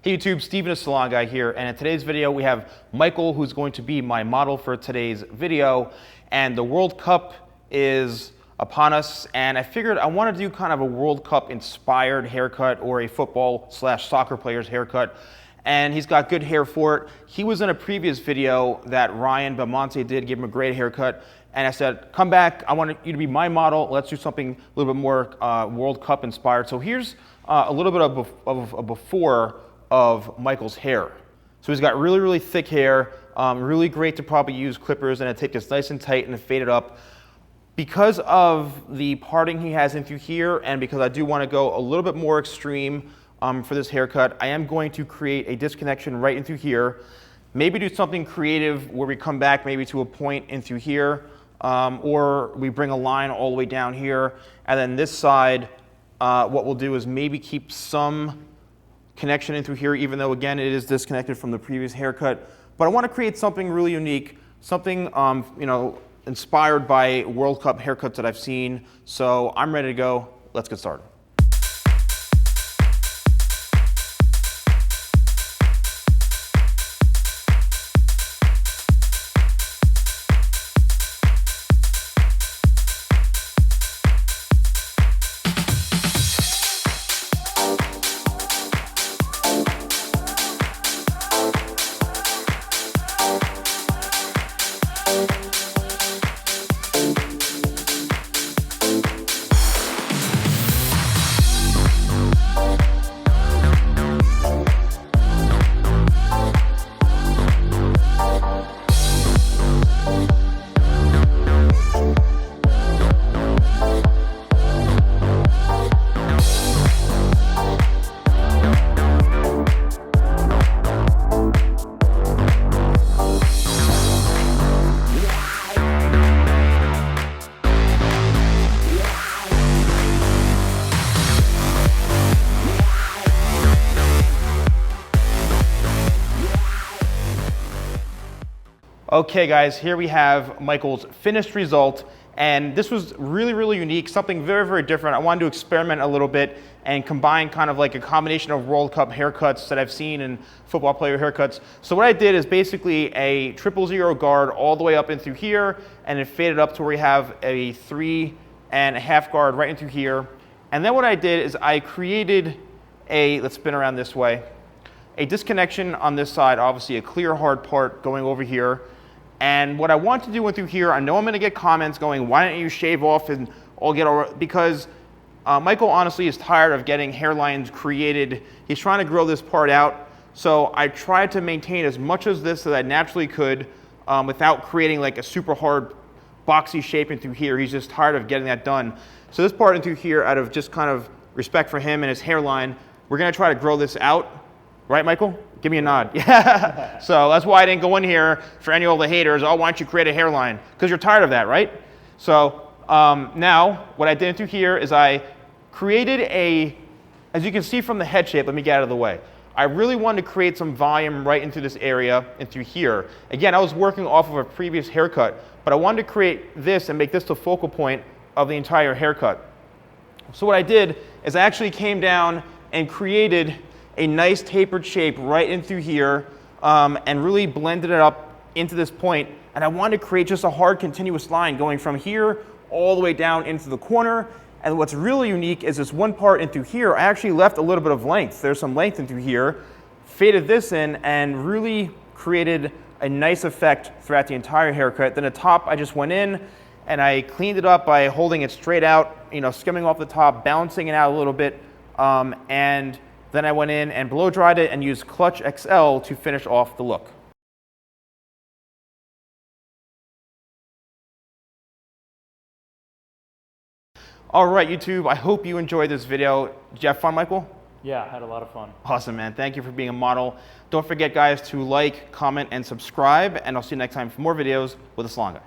Hey YouTube, Steven the Salon Guy here, and in today's video we have Michael, who's going to be my model for today's video. And the World Cup is upon us, and I figured I want to do kind of a World Cup inspired haircut, or a football/soccer player's haircut. And he's got good hair for it. He was in a previous video that Ryan Belmonte did, give him a great haircut. And I said, come back, I want you to be my model. Let's do something a little bit more World Cup inspired. So here's a little bit of a before of Michael's hair. So he's got really, really thick hair, really great to probably use clippers and take this nice and tight and fade it up. Because of the parting he has in through here, and because I do want to go a little bit more extreme for this haircut, I am going to create a disconnection right in through here. Maybe do something creative where we come back maybe to a point in through here, or we bring a line all the way down here. And then this side, what we'll do is maybe keep some connection in through here, even though again it is disconnected from the previous haircut. But I want to create something really unique, something inspired by World Cup haircuts that I've seen. So I'm ready to go. Let's get started. Okay guys, here we have Michael's finished result, and this was really, really unique, something very, very different. I wanted to experiment a little bit and combine kind of like a combination of World Cup haircuts that I've seen in football player haircuts. So what I did is basically a 000 guard all the way up in through here, and it faded up to where we have a 3.5 guard right in through here. And then what I did is I created a, let's spin around this way, a disconnection on this side, obviously a clear hard part going over here. And what I want to do through here, I know I'm going to get comments going, why don't you shave off and all get over, because Michael honestly is tired of getting hairlines created. He's trying to grow this part out. So I tried to maintain as much of this as I naturally could without creating like a super hard boxy shape in through here. He's just tired of getting that done. So this part in through here, out of just kind of respect for him and his hairline, we're going to try to grow this out. Right, Michael? Give me a nod. Yeah. So that's why I didn't go in here for any of the haters. Oh, why don't you create a hairline? Because you're tired of that, right? So now what I did through here is I created a, as you can see from the head shape, let me get out of the way. I really wanted to create some volume right into this area and through here. Again, I was working off of a previous haircut, but I wanted to create this and make this the focal point of the entire haircut. So what I did is I actually came down and created a nice tapered shape right in through here, and really blended it up into this point. And I wanted to create just a hard continuous line going from here all the way down into the corner. And what's really unique is this one part in through here, I actually left a little bit of length. There's some length in through here, faded this in, and really created a nice effect throughout the entire haircut. Then the top, I just went in and I cleaned it up by holding it straight out, skimming off the top, balancing it out a little bit, and then I went in and blow dried it and used Clutch XL to finish off the look. All right, YouTube, I hope you enjoyed this video. Did you have fun, Michael? Yeah, I had a lot of fun. Awesome, man. Thank you for being a model. Don't forget, guys, to like, comment, and subscribe, and I'll see you next time for more videos with The Salon Guy.